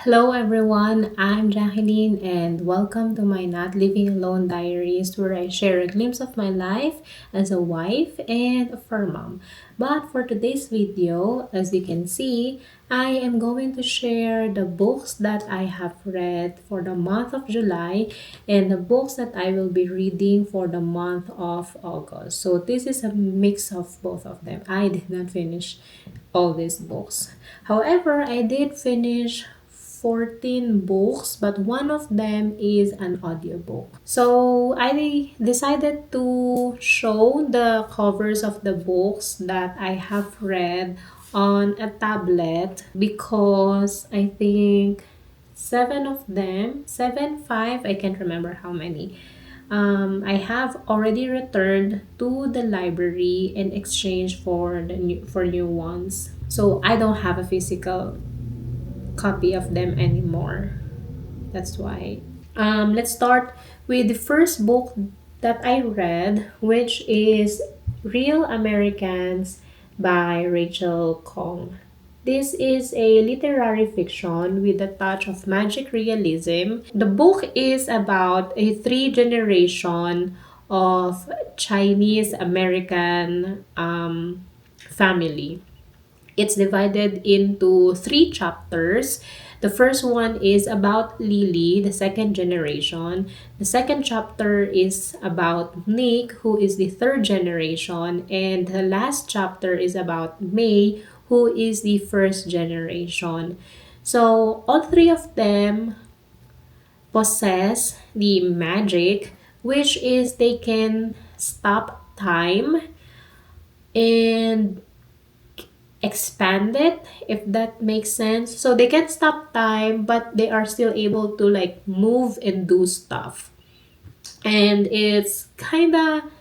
Hello everyone, I'm Jacquelyn and welcome to my Not Living Alone diaries where I share a glimpse of my life as a wife and a fur mom. But for today's video, as you can see, I am going to share the books that I have read for the month of July and the books that I will be reading for the month of August. So this is a mix of both of them. I did not finish all these books. However, I did finish 14 books, but one of them is an audiobook. So I decided to show the covers of the books that I have read on a tablet because I think seven of them, seven, five, I can't remember how many. I have already returned to the library in exchange for new ones. So I don't have a physical copy of them anymore. That's why. Let's start with the first book that I read, which is Real Americans by Rachel Khong. This is a literary fiction with a touch of magic realism. The book is about a three generation of Chinese American family. It's divided into three chapters. The first one is about Lily, the second generation. The second chapter is about Nick, who is the third generation. And the last chapter is about May, who is the first generation. So all three of them possess the magic, which is they can stop time and expand it, if that makes sense. So they can stop time, but they are still able to like move and do stuff. And it's kind of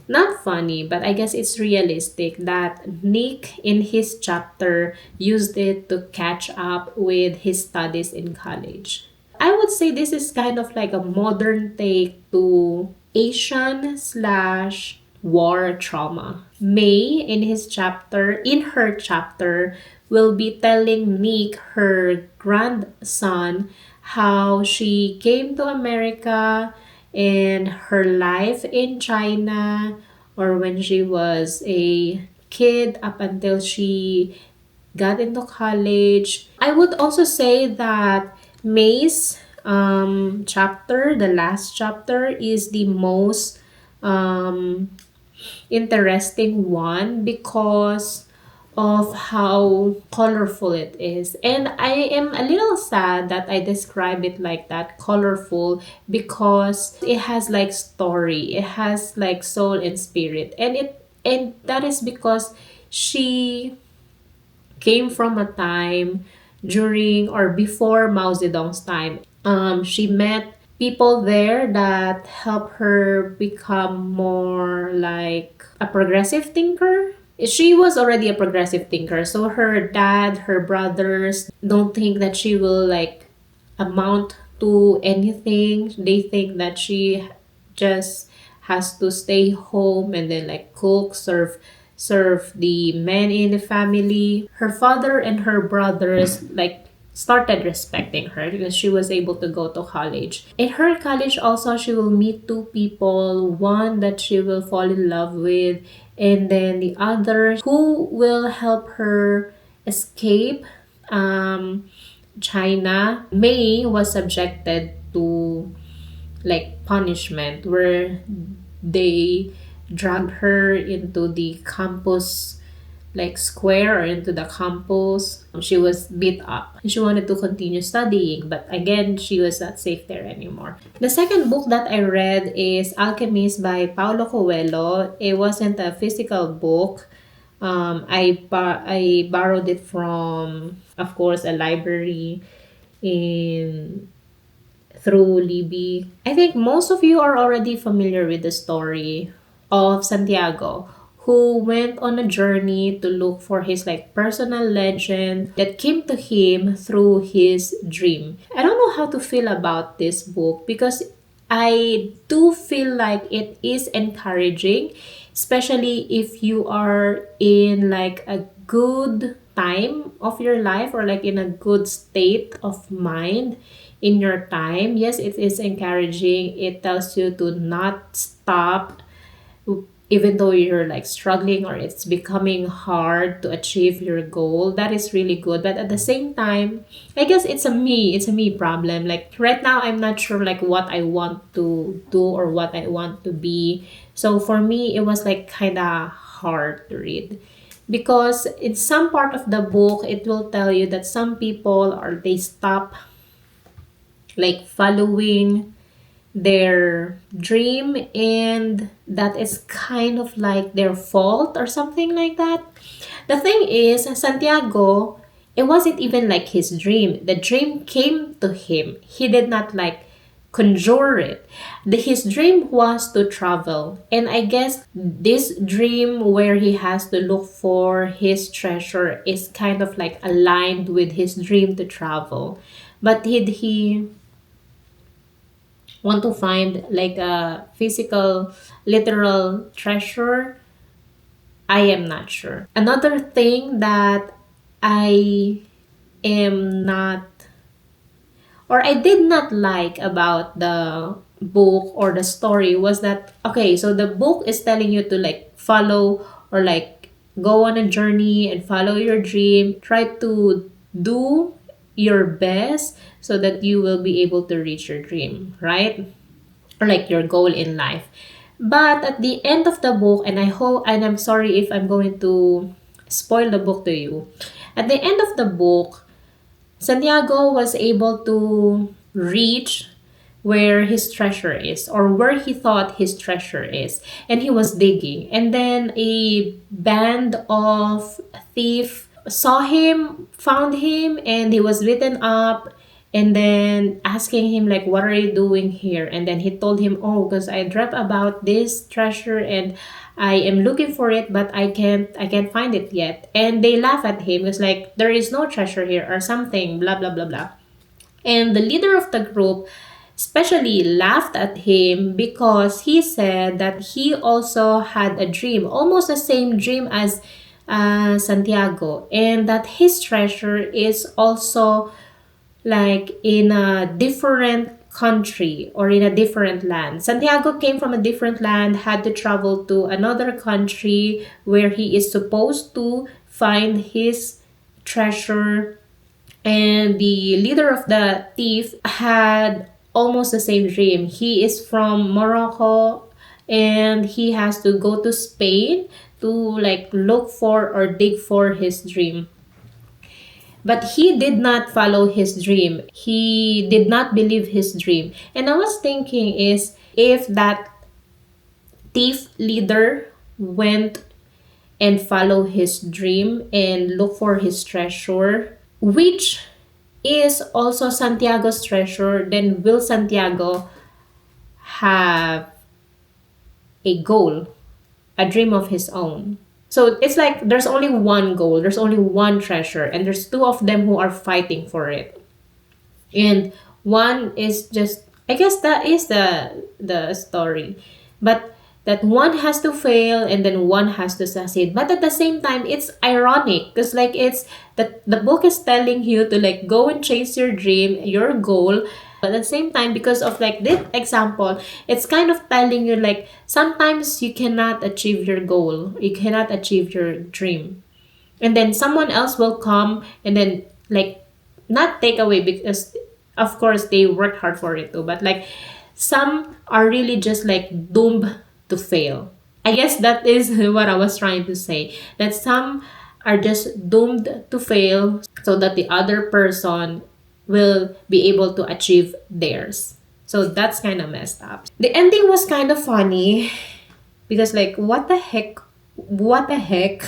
not funny, but I guess it's realistic that Nick in his chapter used it to catch up with his studies in college. I would say this is kind of like a modern take to Asian slash war trauma. May in her chapter, will be telling Nick, her grandson, how she came to America and her life in China, or when she was a kid up until she got into college. I would also say that May's chapter, the last chapter, is the most um, interesting one because of how colorful it is. And I am a little sad that I describe it like that, colorful, because it has like story, it has like soul and spirit. And that is because she came from a time during or before Mao Zedong's time. She met people there that helped her become more like a progressive thinker. She was already a progressive thinker, so her dad, her brothers don't think that she will like amount to anything. They think that she just has to stay home and then like cook, serve the men in the family. Her father and her brothers like started respecting her because she was able to go to college. In her college also she will meet two people, one that she will fall in love with and then the other who will help her escape China. May was subjected to like punishment where they dragged her into the campus like square or into the campus. She was beat up. She wanted to continue studying, but again, she was not safe there anymore. The second book that I read is Alchemist by Paulo Coelho. It wasn't a physical book. I borrowed it from, of course, a library in through Libby. I think most of you are already familiar with the story of Santiago, who went on a journey to look for his like personal legend that came to him through his dream. I don't know how to feel about this book because I do feel like it is encouraging, especially if you are in like a good time of your life, or like in a good state of mind in your time, yes, it is encouraging. It tells you to not stop even though you're like struggling or it's becoming hard to achieve your goal. That is really good. But at the same time, I guess it's a me problem. Like right now, I'm not sure like what I want to do or what I want to be. So for me, it was like kind of hard to read, because in some part of the book it will tell you that some people, or they stop like following their dream, and that is kind of like their fault or something like that. The thing is, Santiago, it wasn't even like his dream. The dream came to him. He did not like conjure it. His dream was to travel. And I guess this dream where he has to look for his treasure is kind of like aligned with his dream to travel. But did he want to find like a physical, literal treasure? I am not sure. Another thing that I am not, or I did not like about the book or the story was that, okay, so the book is telling you to like follow, or like go on a journey and follow your dream, try to do your best so that you will be able to reach your dream, right? Or like your goal in life. But at the end of the book, and I hope, and I'm sorry if I'm going to spoil the book to you. At the end of the book, Santiago was able to reach where his treasure is, or where he thought his treasure is, and he was digging, and then a band of thieves saw him, found him, and he was beaten up, and then asking him like, what are you doing here? And then he told him, oh, because I dreamt about this treasure and I am looking for it, but I can't find it yet. And they laugh at him. It's like, there is no treasure here or something, blah blah blah blah. And the leader of the group especially laughed at him, because he said that he also had a dream, almost the same dream as Santiago, and that his treasure is also like in a different country or in a different land. Santiago came from a different land, had to travel to another country where he is supposed to find his treasure. And the leader of the thief had almost the same dream. He is from Morocco, and he has to go to Spain to like look for or dig for his dream. But he did not follow his dream. He did not believe his dream. And I was thinking is, if that thief leader went and follow his dream and look for his treasure, which is also Santiago's treasure, then will Santiago have a goal, a dream of his own? So it's like there's only one goal, there's only one treasure, and there's two of them who are fighting for it. And one is just, I guess that is the story. But that one has to fail and then one has to succeed. But at the same time, it's ironic, because like it's that the book is telling you to like go and chase your dream, your goal. But at the same time, because of like this example, it's kind of telling you like sometimes you cannot achieve your goal, you cannot achieve your dream, and then someone else will come and then like not take away, because of course they worked hard for it too, but like some are really just like doomed to fail. I guess that is what I was trying to say, that some are just doomed to fail so that the other person will be able to achieve theirs. So that's kind of messed up. The ending was kind of funny, because like what the heck, what the heck.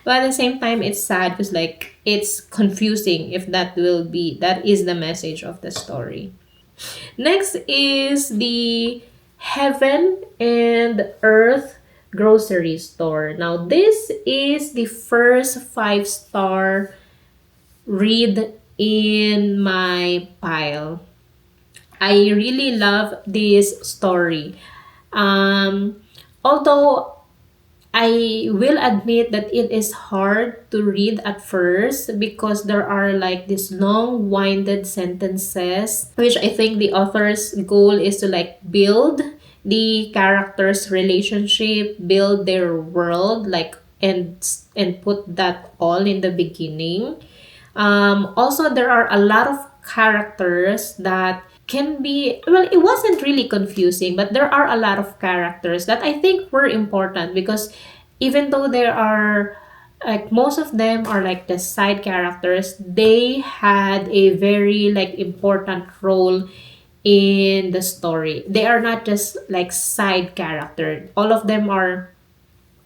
But at the same time, it's sad, because like it's confusing if that is the message of the story. Next is the Heaven and Earth grocery store. Now this is the first 5-star read in my pile. I really love this story. Although I will admit that it is hard to read at first because there are like these long-winded sentences, which I think the author's goal is to like build the characters' relationship, build their world, like and put that all in the beginning. Also, there are a lot of characters that can be, well, it wasn't really confusing, but there are a lot of characters that I think were important because even though there are like most of them are like the side characters, they had a very like important role in the story. They are not just like side character. All of them are,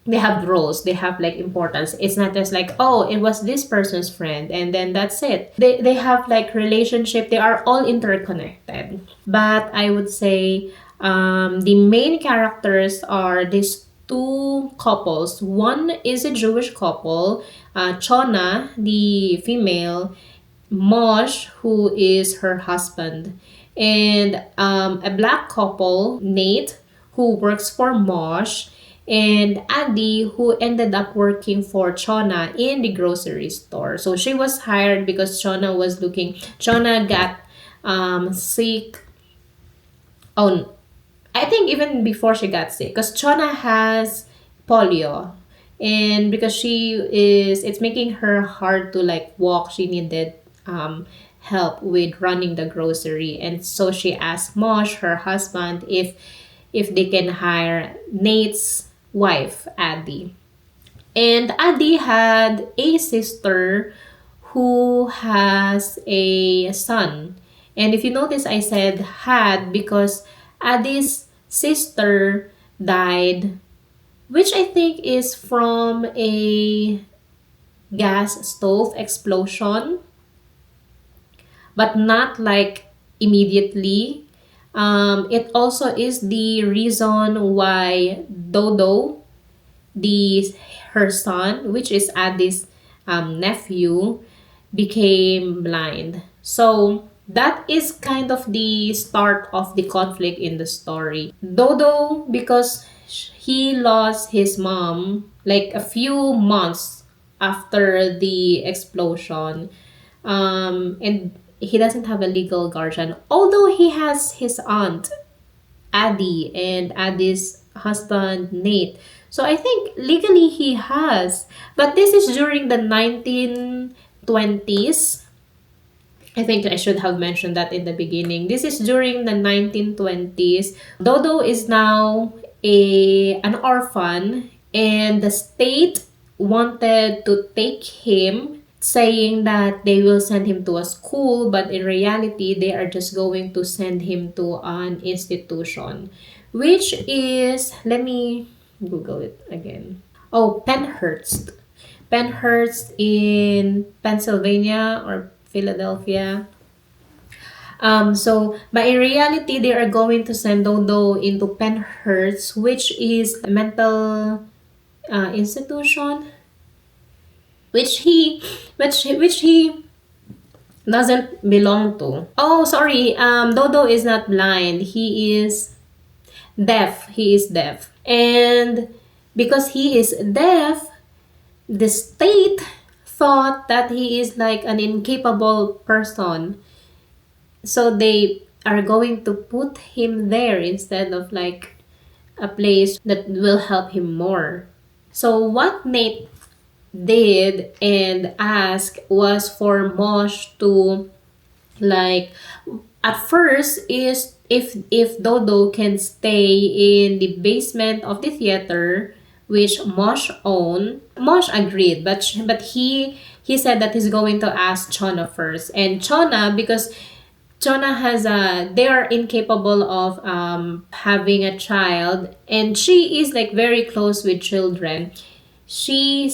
they have roles, they have like importance. It's not just like, oh, it was this person's friend and then that's it. They have like relationship, they are all interconnected. But I would say the main characters are these two couples. One is a Jewish couple, Chona, the female, Mosh, who is her husband, and a black couple, Nate, who works for Mosh, and Adi, who ended up working for Chona in the grocery store. So she was hired because Chona got sick. Oh, I think even before she got sick, because Chona has polio. And because it's making her hard to like walk, she needed help with running the grocery. And so she asked Mosh, her husband, if they can hire Nate's wife, Addie. And Addie had a sister who has a son. And if you notice, I said had because Addie's sister died, which I think is from a gas stove explosion, but not like immediately. It also is the reason why Dodo, the her son, which is Addie's nephew, became blind. So that is kind of the start of the conflict in the story. Dodo, because he lost his mom like a few months after the explosion, and he doesn't have a legal guardian, although he has his aunt Addie and Addie's husband Nate. So I think legally he has, but this is during the 1920s. I think I should have mentioned that in the beginning. This is during the 1920s. Dodo is now an orphan, and the state wanted to take him, saying that they will send him to a school, but in reality, they are just going to send him to an institution, which is, let me Google it again. Oh, Penhurst. Penhurst in Pennsylvania or Philadelphia. But in reality, they are going to send Dodo into Penhurst, which is a mental institution, which he doesn't belong to. Oh, sorry. Dodo is not blind. He is deaf. He is deaf, and because he is deaf, the state thought that he is like an incapable person, so they are going to put him there instead of like a place that will help him more. So what Nate did and asked was for Mosh to like at first is if Dodo can stay in the basement of the theater, which Mosh owned. Mosh agreed, but he said that he's going to ask Chona first. And Chona, because Chona has they are incapable of having a child, and she is like very close with children. She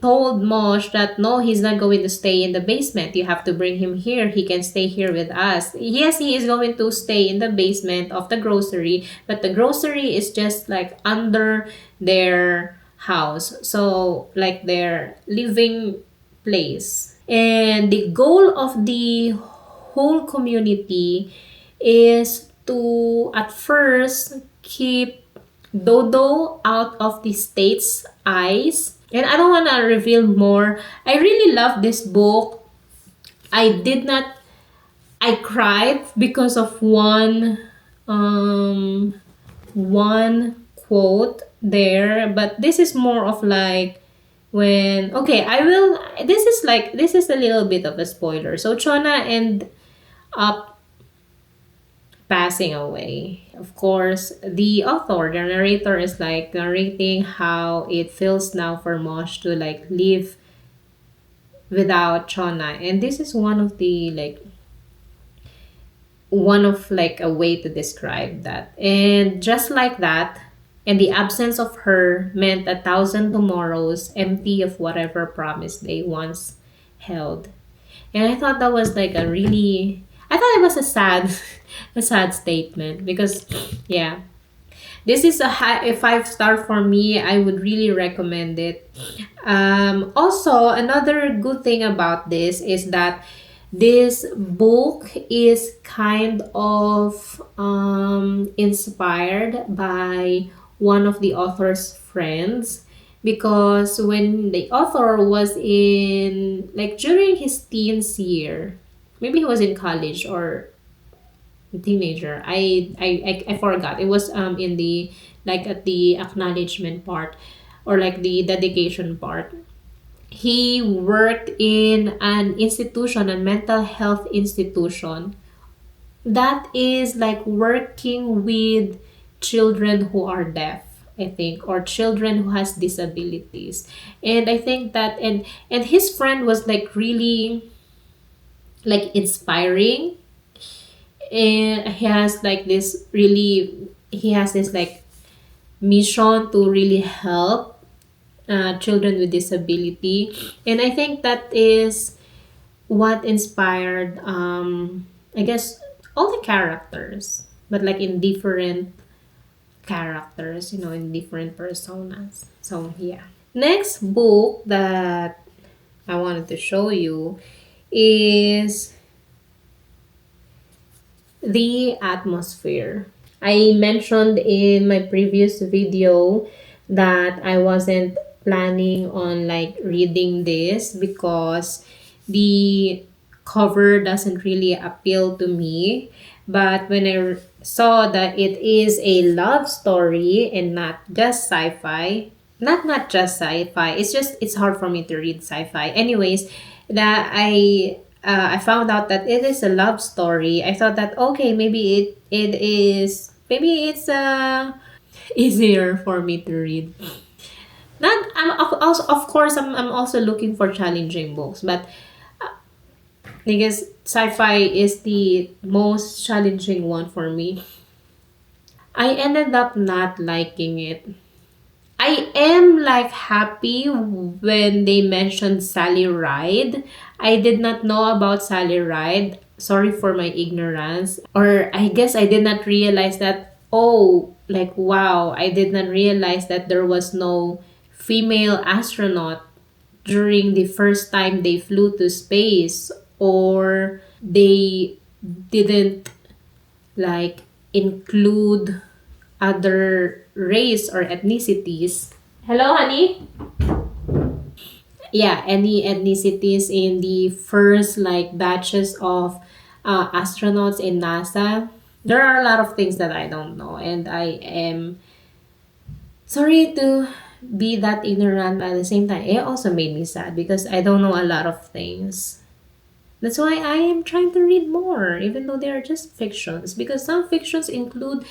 told Mosh that no, he's not going to stay in the basement. You have to bring him here. He can stay here with us. Yes, he is going to stay in the basement of the grocery, but the grocery is just like under their house. So like their living place. And the goal of the whole community is to at first keep Dodo out of the state's eyes. And I don't want to reveal more. I really love this book. I did not, I cried because of one quote there, but this is more of like when, okay, I will, this is a little bit of a spoiler. So Chona end up passing away. Of course, the author, the narrator, is like narrating how it feels now for Mosh to like live without Chona. And this is one of like a way to describe that. And just like that, and the absence of her meant 1,000 tomorrows empty of whatever promise they once held. And I thought that was like a really, I thought it was a sad a sad statement because yeah, this is a 5 star for me. I would really recommend it. Also, another good thing about this is that this book is kind of inspired by one of the author's friends, because when the author was in like during his teens year, maybe he was in college or teenager. I forgot. It was in the like at the acknowledgement part or like the dedication part. He worked in an institution, a mental health institution that is like working with children who are deaf, I think, or children who has disabilities. And I think that and his friend was like really like inspiring, and he has this like mission to really help children with disability. And I think that is what inspired I guess all the characters, but like in different characters, in different personas. So yeah, next book that I wanted to show you is The Atmosphere. I mentioned in my previous video that I wasn't planning on like reading this because the cover doesn't really appeal to me. But when I saw that it is a love story and not just sci-fi, not just sci-fi, it's hard for me to read sci-fi. Anyways, that I found out that it is a love story. I thought that okay, maybe it's easier for me to read. Not I'm also of course I'm also looking for challenging books, but I guess sci-fi is the most challenging one for me. I ended up not liking it. I am like happy when they mentioned Sally Ride. I did not know about Sally Ride. Sorry for my ignorance. Or I guess I did not realize that, oh, like wow, I did not realize that there was no female astronaut during the first time they flew to space, or they didn't like include other race or ethnicities. Hello, honey? Yeah, any ethnicities in the first like batches of astronauts in NASA. There are a lot of things that I don't know, and I am sorry to be that ignorant, but at the same time, it also made me sad because I don't know a lot of things. That's why I am trying to read more, even though they are just fictions, because some fictions include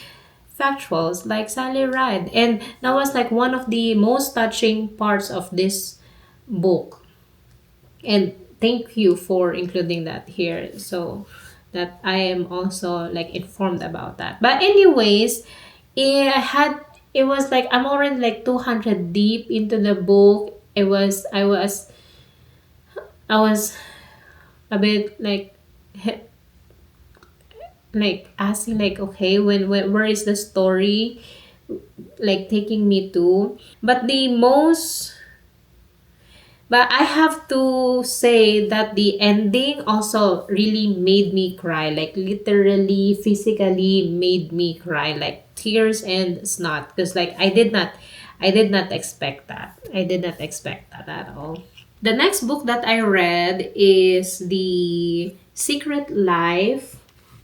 factuals like Sally Ride, and that was like one of the most touching parts of this book. And thank you for including that here, so that I am also like informed about that. But anyways, it was like I'm already like 200 deep into the book. I was a bit like like asking like okay, when where is the story like taking me to. But But I have to say that the ending also really made me cry, like literally, physically made me cry, like tears and snot. Because like I did not expect that. I did not expect that at all. The next book that I read is The Secret Life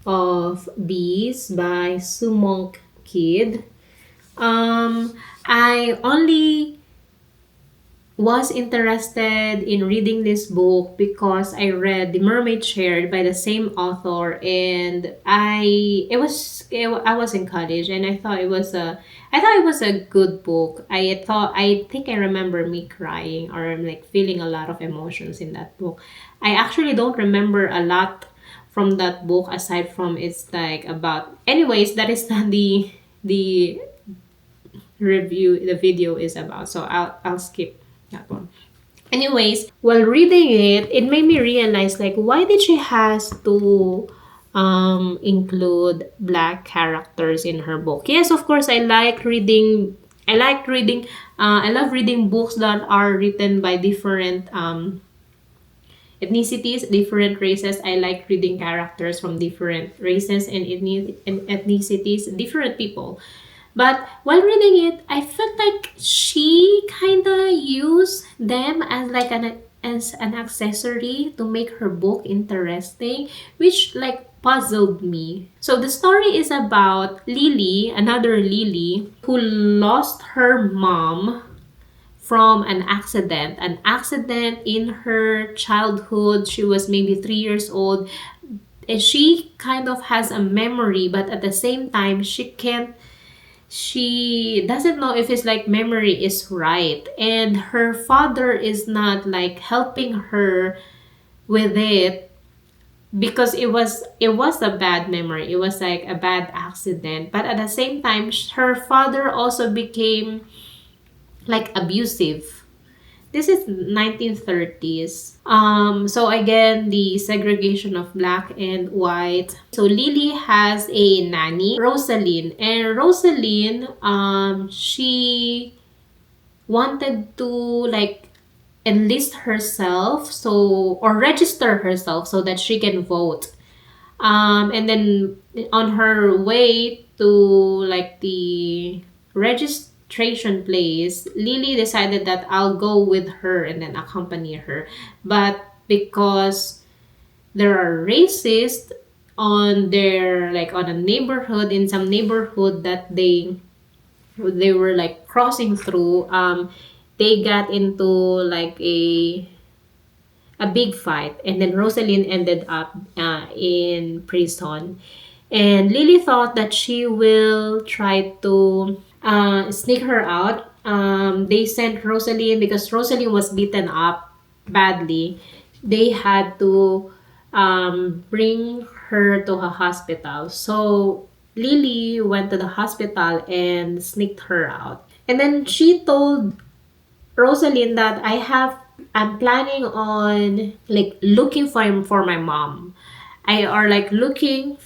of Bees by Sumong Kid. I only was interested in reading this book because I read The Mermaid Shared by the same author, and I was in college, and I thought it was a good book. I think I remember me crying or like feeling a lot of emotions in that book. I actually don't remember a lot from that book aside from it's like about, anyways, that is not the review the video is about, so I'll skip that one. Anyways, while reading it, it made me realize like why did she has to include black characters in her book. Yes, of course, I love reading books that are written by different ethnicities, different races. I like reading characters from different races and ethnicities, different people. But while reading it, I felt like she kind of used them as like an accessory to make her book interesting, which like puzzled me. So the story is about Lily, another Lily, who lost her mom from an accident in her childhood. She was maybe 3 years old, and she kind of has a memory, but at the same time she doesn't know if it's like memory is right, and her father is not like helping her with it because it was a bad memory, it was like a bad accident, but at the same time her father also became like abusive. This is 1930s. So again, the segregation of black and white. So Lily has a nanny, Rosaline, and Rosaline, she wanted to like enlist herself, so or register herself so that she can vote. And then on her way to like the registration place, Lily decided that I'll go with her and then accompany her. But because there are racists on their like on a neighborhood, in some neighborhood that they were like crossing through, they got into like a big fight, and then Rosalind ended up in prison. And Lily thought that she will try to sneak her out. They sent Rosalind because Rosalind was beaten up badly. They had to bring her to a hospital. So Lily went to the hospital and sneaked her out. And then she told Rosalind that I'm planning on like looking for my mom. I are like looking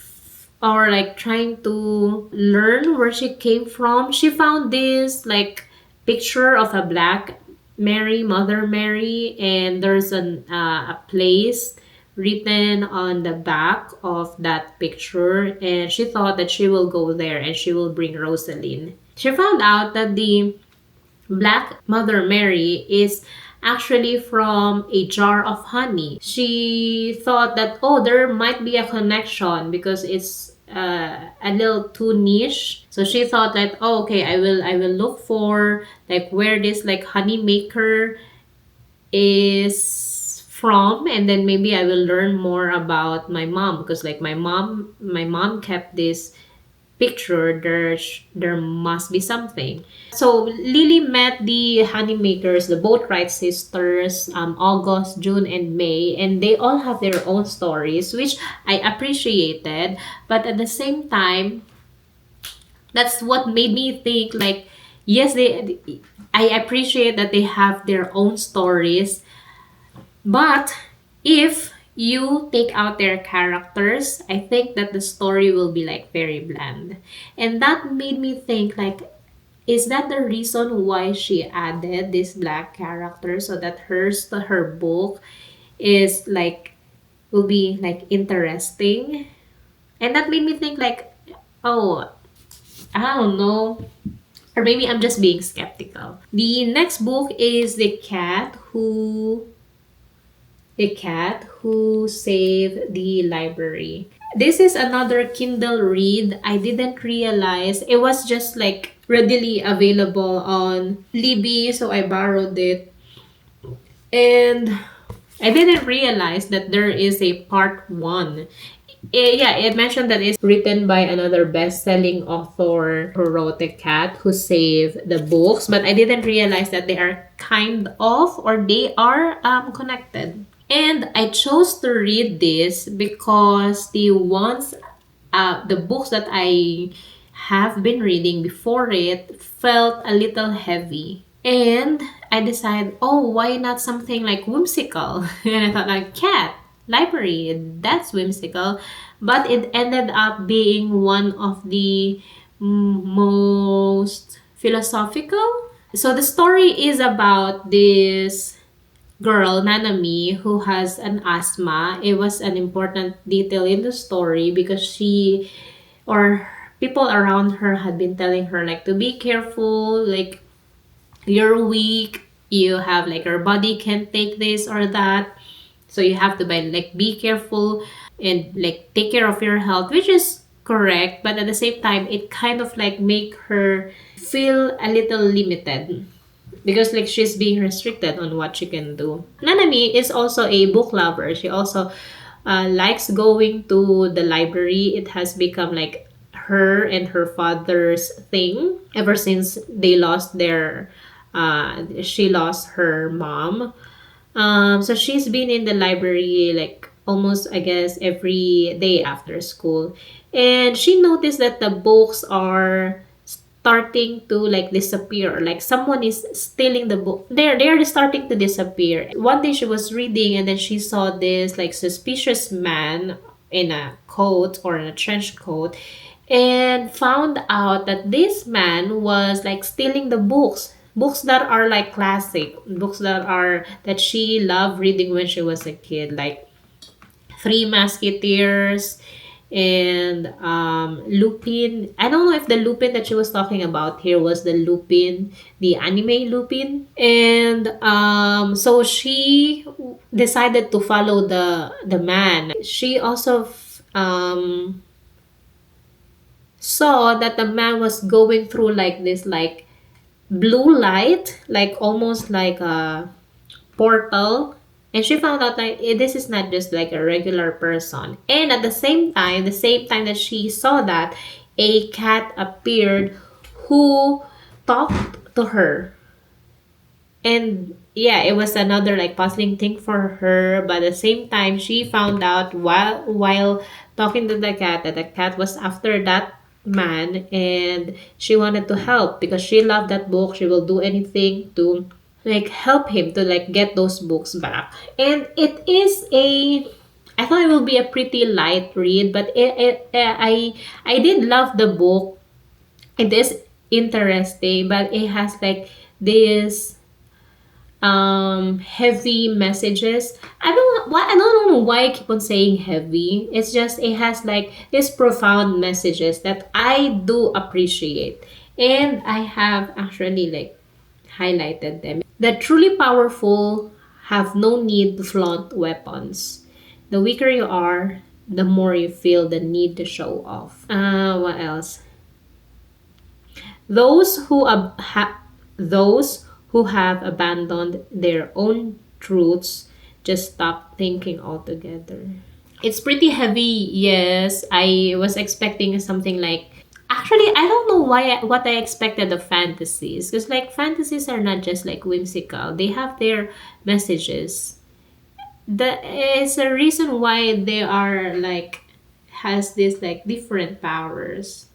or like trying to learn where she came from. She found this like picture of a black Mary, Mother Mary, and there's a place written on the back of that picture, and she thought that she will go there and she will bring Rosalind. She found out that the Black Mother Mary is actually from a jar of honey. She thought that, oh, there might be a connection because it's a little too niche. So she thought that, oh, okay, I will look for like where this like honey maker is from, and then maybe I will learn more about my mom, because like my mom kept this picture. There must be something. So Lily met the honeymakers, the Boatwright sisters, August, June, and May, and they all have their own stories, which I appreciated. But at the same time, that's what made me think like, yes, I appreciate that they have their own stories, but if you take out their characters, I think that the story will be like very bland. And that made me think like, is that the reason why she added this black character so that her book is like will be like interesting? And that made me think like, oh, I don't know. Or maybe I'm just being skeptical. The next book is The Cat Who Saved the Library. This is another Kindle read. I didn't realize it was just like readily available on Libby, so I borrowed it. And I didn't realize that there is a part 1. Yeah, it mentioned that it's written by another best-selling author who wrote The Cat Who Saved the Books, but I didn't realize that they are kind of, or they are connected. And I chose to read this because the books that I have been reading before it felt a little heavy. And I decided, oh, why not something like whimsical? And I thought like cat, library, that's whimsical. But it ended up being one of the most philosophical. So the story is about this girl, Nanami, who has an asthma. It was an important detail in the story because she or people around her had been telling her like to be careful, like you're weak, you have like your body can't take this or that. So you have to be careful and like take care of your health, which is correct, but at the same time it kind of like make her feel a little limited because like she's being restricted on what she can do. Nanami is also a book lover. She also likes going to the library. It has become like her and her father's thing ever since they lost their she lost her mom. So she's been in the library like almost, I guess, every day after school. And she noticed that the books are starting to like disappear. Like someone is stealing the book. They're starting to disappear. One day she was reading and then she saw this like suspicious man in a coat or in a trench coat and found out that this man was like stealing the books that are like classic books that she loved reading when she was a kid, like Three Musketeers and Lupin. I don't know if the Lupin that she was talking about here was the Lupin, the anime Lupin. And so she decided to follow the man. She also saw that the man was going through like this like blue light, like almost like a portal. And she found out that this is not just like a regular person. And at the same time that she saw that, a cat appeared who talked to her. And yeah, it was another like puzzling thing for her. But at the same time, she found out while talking to the cat that the cat was after that man and she wanted to help because she loved that book. She will do anything to like help him to like get those books back. And it is I thought it will be a pretty light read, but I did love the book. It is interesting, but it has like this heavy messages. I don't know why I keep on saying heavy. It's just it has like these profound messages that I do appreciate, and I have actually like highlighted them. The truly powerful have no need to flaunt weapons. The weaker you are, the more you feel the need to show off. What else? Those who those who have abandoned their own truths just stop thinking altogether. It's pretty heavy, yes. I was expecting something like actually I don't know what I expected of fantasies because like fantasies are not just like whimsical. They have their messages. That is a reason why they are like has this like different powers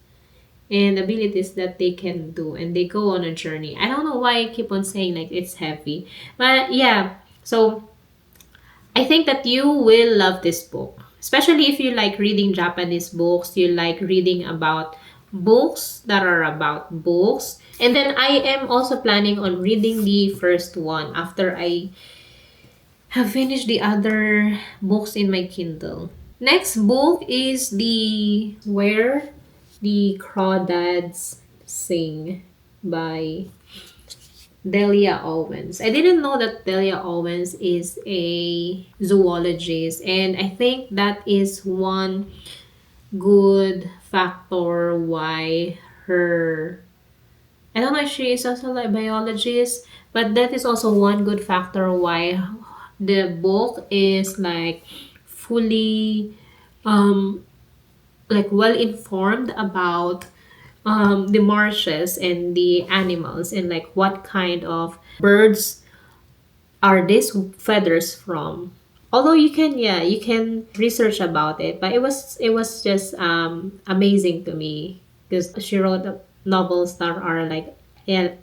and abilities that they can do and they go on a journey. I don't know why I keep on saying like it's heavy. But yeah, so I think that you will love this book. Especially if you like reading Japanese books, you like reading about books that are about books. And then I am also planning on reading the first one after I have finished the other books in my Kindle. Next book is the Where the Crawdads Sing by Delia Owens. I didn't know that Delia Owens is a zoologist, and I think that is one good factor why her, I don't know if she is also like biologist, but that is also one good factor why the book is like fully like well informed about the marshes and the animals and like what kind of birds are these feathers from. Although you can, yeah, you can research about it, but it was just amazing to me because she wrote novels that are like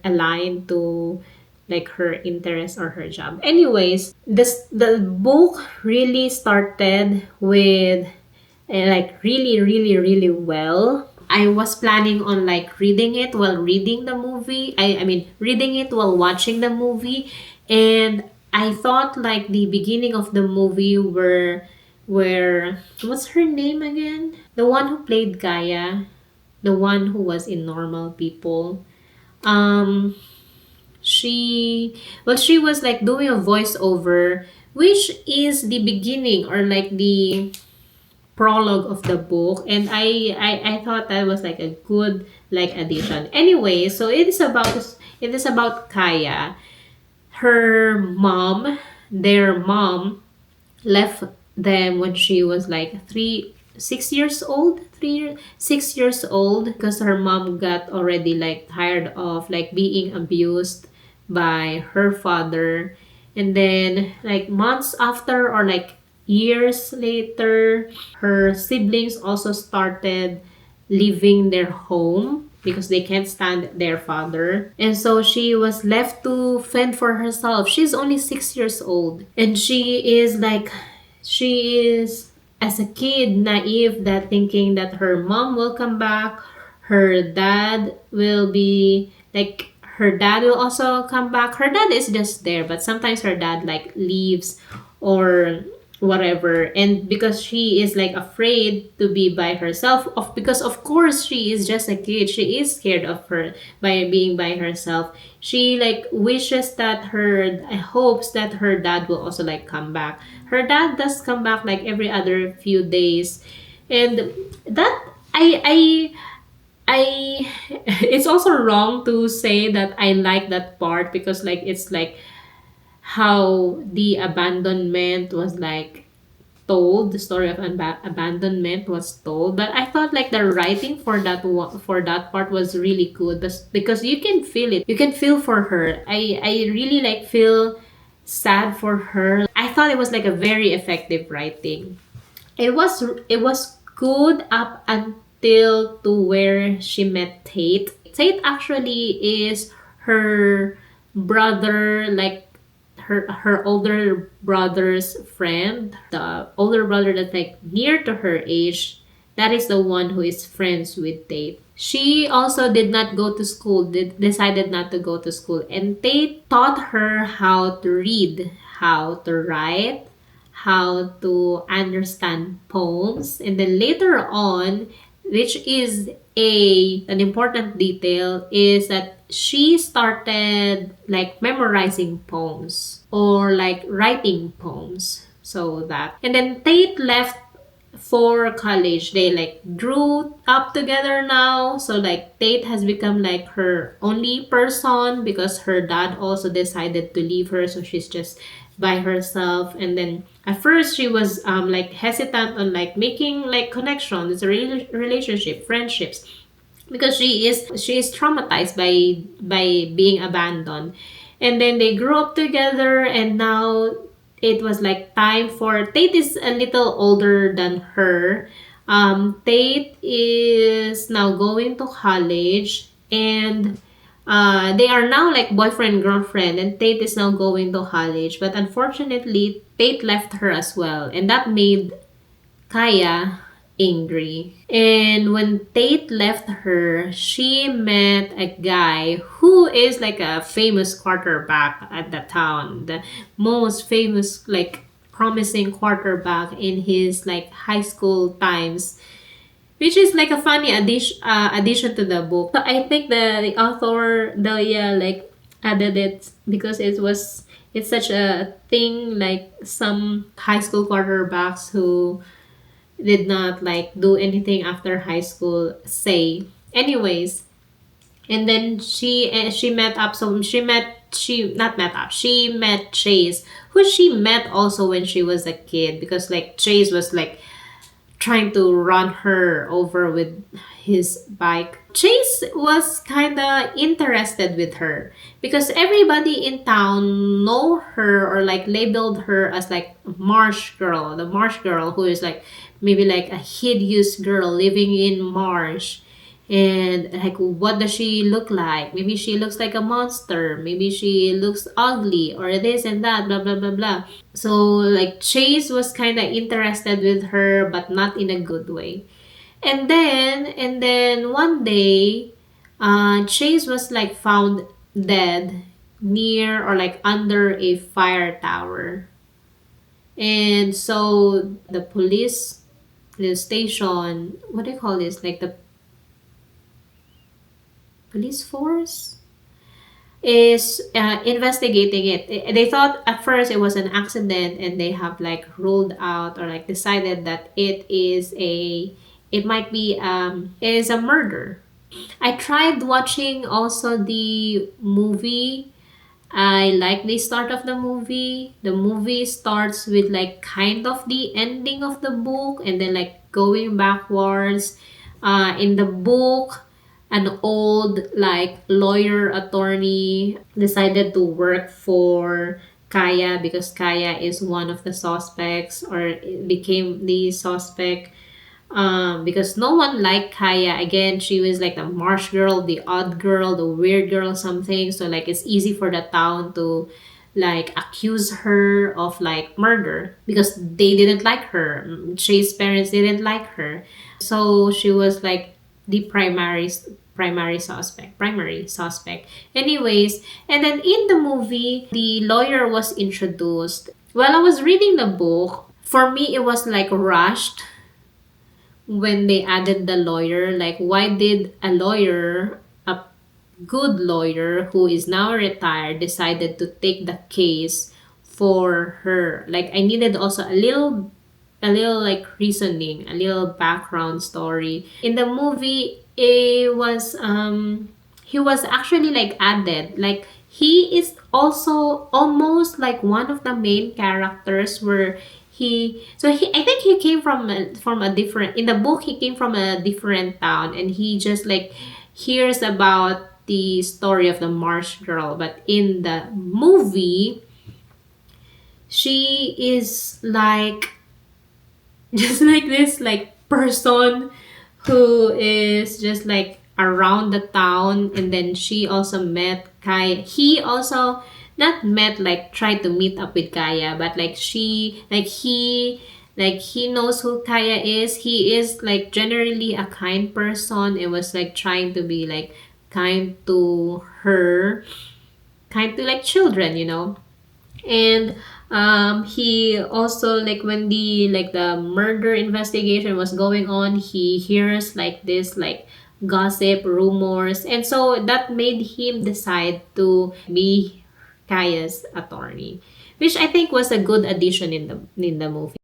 aligned to like her interest or her job. Anyways, the book really started with like really well. I was planning on like reading it while reading the movie. I mean reading it while watching the movie, and I thought like the beginning of the movie where what's her name again? The one who played Gaia, the one who was in Normal People. Um she was like doing a voiceover, which is the beginning or like the prologue of the book, and I thought that was like a good like addition. Anyway, so it is about Kaya. Her mom, their mom left them when she was like 6 years old, 6 years old, because her mom got already like tired of like being abused by her father. And then like months after or like years later, her siblings also started leaving their home because they can't stand their father. And so she was left to fend for herself. She's only 6 years old. And she is, as a kid, naive that thinking that her mom will come back, her dad will be like, her dad will also come back. Her dad is just there, but sometimes her dad like leaves or whatever. And because she is like afraid to be by herself, because of course she is just a kid, she is scared of her by being by herself. She like wishes that her hopes that her dad will also like come back. Her dad does come back like every other few days. And that I it's also wrong to say that I like that part, because like it's like how the abandonment was like told, the story of abandonment was told. But I thought like the writing for that part was really good, because you can feel it, you can feel for her. I really like feel sad for her. I thought it was like a very effective writing. It was good up until to where she met Tate. Tate actually is her brother, like her older brother's friend, the older brother that's like near to her age. That is the one who is friends with Tate. She also did not go to school, decided not to go to school. And Tate taught her how to read, how to write, how to understand poems. And then later on, which is an important detail, is that she started like memorizing poems or like writing poems. So that, and then Tate left for college. They like grew up together now. So like Tate has become like her only person because her dad also decided to leave her. So she's just by herself. And then at first she was like hesitant on like making like connections, relationship, friendships, because she is traumatized by being abandoned. And then they grew up together, and now it was like time for Tate is a little older than her. Tate is now going to college, and they are now like boyfriend girlfriend, and Tate is now going to college. But unfortunately, Tate left her as well, and that made Kaya angry. And when Tate left her, she met a guy who is like a famous quarterback at the town, the most famous, like, promising quarterback in his like high school times, which is like a funny addition to the book. So I think the author Delia like added it because it's such a thing, like some high school quarterbacks who did not like do anything after high school say. Anyways, and then she met up. So she not met up. She met Chase, who she met also when she was a kid, because like Chase was like trying to run her over with his bike. Chase was kind of interested with her because everybody in town know her or like labeled her as like Marsh girl, the Marsh girl who is like maybe like a hideous girl living in Marsh. And like, what does she look like? Maybe she looks like a monster. Maybe she looks ugly or this and that, blah, blah, blah, blah. So like Chase was kind of interested with her, but not in a good way. And then one day, Chase was like found dead near or like under a fire tower. And so the police, the station, what do you call this? Like the police force is investigating it. They thought at first it was an accident, and they have like ruled out or like decided that it might be it is a murder. I tried watching also the movie. I like the start of the movie. The movie starts with like kind of the ending of the book and then like going backwards. In the book, an old like lawyer attorney decided to work for Kaya because Kaya is one of the suspects, or became the suspect, because no one liked Kaya. Again, she was like the marsh girl, the odd girl, the weird girl, something. So like it's easy for the town to like accuse her of like murder because they didn't like her. Shay's parents didn't like her. So she was like the primary suspect. Anyways, and then in the movie, the lawyer was introduced. While I was reading the book, for me it was like rushed when they added the lawyer. Like, why did a lawyer, a good lawyer who is now retired, decided to take the case for her? Like, I needed also a little like reasoning, a little background story. In the movie, it was he was actually like added, like he is also almost like one of the main characters, where he I think he came from a different, in the book he came from a different town, and he just like hears about the story of the marsh girl. But in the movie, she is like just like this like person who is just like around the town. And then she also met Kai. He also not met, like tried to meet up with Kaya, but like he knows who Kaya is. He is like generally a kind person. It was like trying to be like kind to her, kind to like children, you know. And he also, like when the murder investigation was going on, he hears like this like gossip rumors, and so that made him decide to be Kaya's attorney, which I think was a good addition in the movie.